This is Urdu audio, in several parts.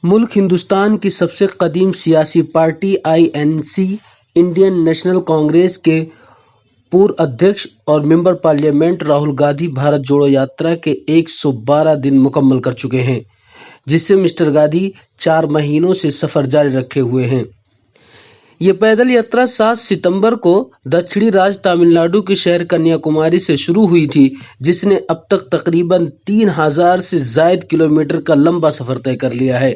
ملک ہندوستان کی سب سے قدیم سیاسی party INC Indian national Congress کے پورادھیش اور ممبر پارلیمنٹ راہل گاندھی بھارت جوڑو یاترا کے 112 دن مکمل کر چکے ہیں، جس سے مسٹر گاندھی 4 مہینوں سے سفر جاری رکھے ہوئے ہیں۔ یہ پیدل یاترا 7 ستمبر کو دکشنی راج تمل ناڈو کے شہر کنیا کماری سے شروع ہوئی تھی، جس نے اب تک تقریباً 3000 سے زائد کلومیٹر کا لمبا سفر طے کر لیا ہے۔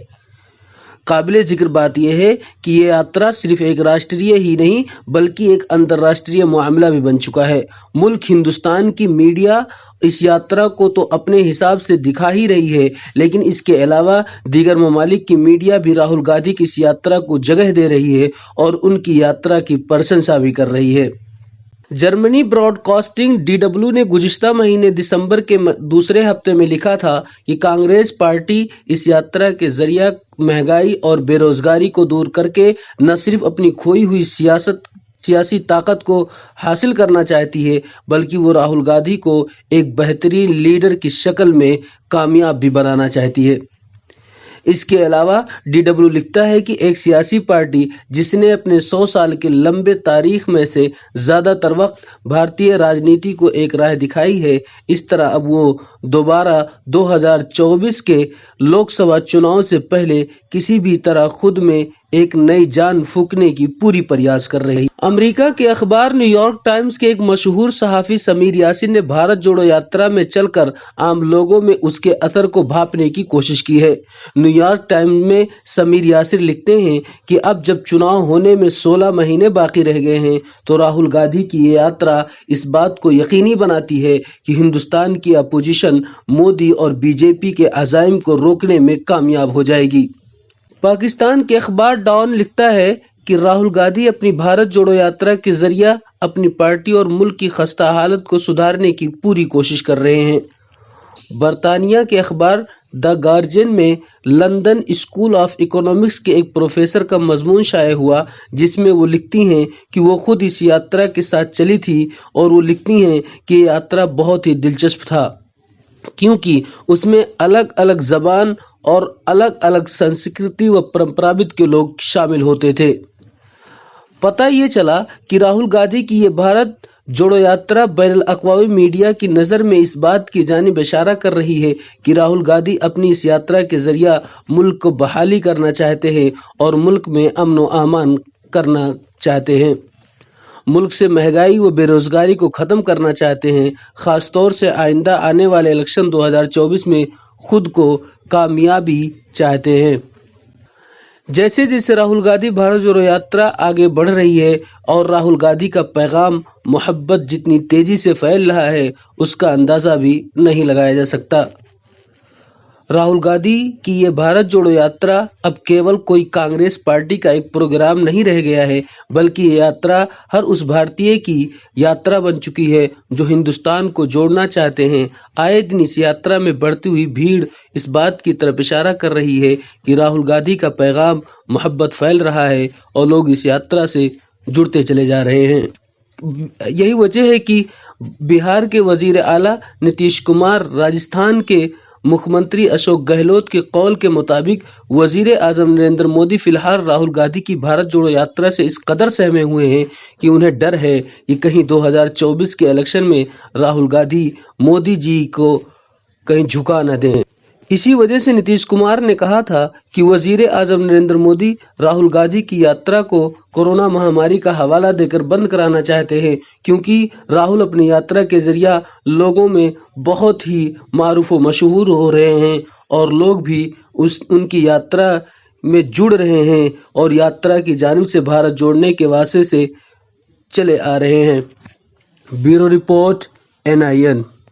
قابل ذکر بات یہ ہے کہ یہ یاترا صرف ایک راشٹریہ ہی نہیں بلکہ ایک اندرراشٹریہ معاملہ بھی بن چکا ہے۔ ملک ہندوستان کی میڈیا اس یاترا کو تو اپنے حساب سے دکھا ہی رہی ہے، لیکن اس کے علاوہ دیگر ممالک کی میڈیا بھی راہل گاندھی کی اس یاترا کو جگہ دے رہی ہے اور ان کی یاترا کی پرشنسا بھی کر رہی ہے۔ جرمنی براڈ کاسٹنگ DW نے گزشتہ مہینے دسمبر کے دوسرے ہفتے میں لکھا تھا کہ کانگریس پارٹی اس یاترا کے ذریعہ مہنگائی اور بے روزگاری کو دور کر کے نہ صرف اپنی کھوئی ہوئی سیاسی طاقت کو حاصل کرنا چاہتی ہے بلکہ وہ راہل گاندھی کو ایک بہترین لیڈر کی شکل میں کامیاب بھی بنانا چاہتی ہے۔ اس کے علاوہ DW لکھتا ہے کہ ایک سیاسی پارٹی جس نے اپنے 100 سال کے لمبے تاریخ میں سے زیادہ تر وقت بھارتی راجنیتی کو ایک راہ دکھائی ہے، اس طرح اب وہ دوبارہ 2024 کے لوک سبھا چناؤ سے پہلے کسی بھی طرح خود میں ایک نئی جان پھونکنے کی پوری پریاس کر رہی ہے۔ امریکہ کے اخبار نیو یارک ٹائمز کے ایک مشہور صحافی سمیر یاسین نے بھارت جوڑو یاترا میں چل کر عام لوگوں میں اس کے اثر کو بھاپنے کی کوشش کی ہے۔ نیو یارک ٹائمز میں سمیر یاسین لکھتے ہیں کہ اب جب چناؤ ہونے میں 16 مہینے باقی رہ گئے ہیں تو راہل گاندھی کی یہ یاترا اس بات کو یقینی بناتی ہے کہ ہندوستان کی اپوزیشن مودی اور BJP کے عزائم کو روکنے میں کامیاب ہو جائے گی۔ پاکستان کے اخبار ڈان لکھتا ہے کہ راہل گاندھی اپنی بھارت جوڑو یاترا کے ذریعہ اپنی پارٹی اور ملک کی خستہ حالت کو سدھارنے کی پوری کوشش کر رہے ہیں۔ برطانیہ کے اخبار دی گارجین میں لندن اسکول آف اکنامکس کے ایک پروفیسر کا مضمون شائع ہوا جس میں وہ لکھتی ہیں کہ وہ خود اس یاترا کے ساتھ چلی تھی اور وہ لکھتی ہیں کہ یہ یاترا بہت ہی دلچسپ تھا کیونکہ اس میں الگ الگ زبان اور الگ الگ سنسکرتی و پرمپراوت کے لوگ شامل ہوتے تھے۔ پتہ یہ چلا کہ راہل گاندھی کی یہ بھارت جوڑو یاترا بین الاقوامی میڈیا کی نظر میں اس بات کی جانب اشارہ کر رہی ہے کہ راہل گاندھی اپنی اس یاترا کے ذریعہ ملک کو بحالی کرنا چاہتے ہیں اور ملک میں امن و امان کرنا چاہتے ہیں، ملک سے مہنگائی و بے روزگاری کو ختم کرنا چاہتے ہیں، خاص طور سے آئندہ آنے والے الیکشن 2024 میں خود کو کامیابی چاہتے ہیں۔ جیسے جیسے راہل گاندھی بھارت جوڑو یاترا آگے بڑھ رہی ہے اور راہل گاندھی کا پیغام محبت جتنی تیزی سے پھیل رہا ہے اس کا اندازہ بھی نہیں لگایا جا سکتا۔ راہل گاندھی کی یہ بھارت جوڑو یاترا اب کیول کوئی کانگریس پارٹی کا ایک پروگرام نہیں رہ گیا ہے بلکہ یہ یاترا ہر اس بھارتیہ کی یاترا بن چکی ہے جو ہندوستان کو جوڑنا چاہتے ہیں۔ آئے دن اس یاترا میں بڑھتی ہوئی بھیڑ اس بات کی طرف اشارہ کر رہی ہے کہ راہل گاندھی کا پیغام محبت پھیل رہا ہے اور لوگ اس یاترا سے جڑتے چلے جا رہے ہیں۔ یہی وجہ ہے کہ بہار کے وزیر اعلیٰ نتیش کمار، راجستھان کے مکھیہ منتری اشوک گہلوت کے قول کے مطابق وزیر اعظم نریندر مودی فی الحال راہل گاندھی کی بھارت جوڑو یاترا سے اس قدر سہمے ہوئے ہیں کہ انہیں ڈر ہے کہ کہیں 2024 کے الیکشن میں راہل گاندھی مودی جی کو کہیں جھکا نہ دیں۔ اسی وجہ سے نتیش کمار نے کہا تھا کہ وزیر اعظم نریندر مودی راہل گاندھی کی یاترا کو کورونا مہاماری کا حوالہ دے کر بند کرانا چاہتے ہیں کیونکہ راہل اپنی یاترا کے ذریعہ لوگوں میں بہت ہی معروف و مشہور ہو رہے ہیں اور لوگ بھی ان کی یاترا میں جڑ رہے ہیں اور یاترا کی جانب سے بھارت جوڑنے کے واسطے سے چلے آ رہے ہیں۔ Bureau report NIN۔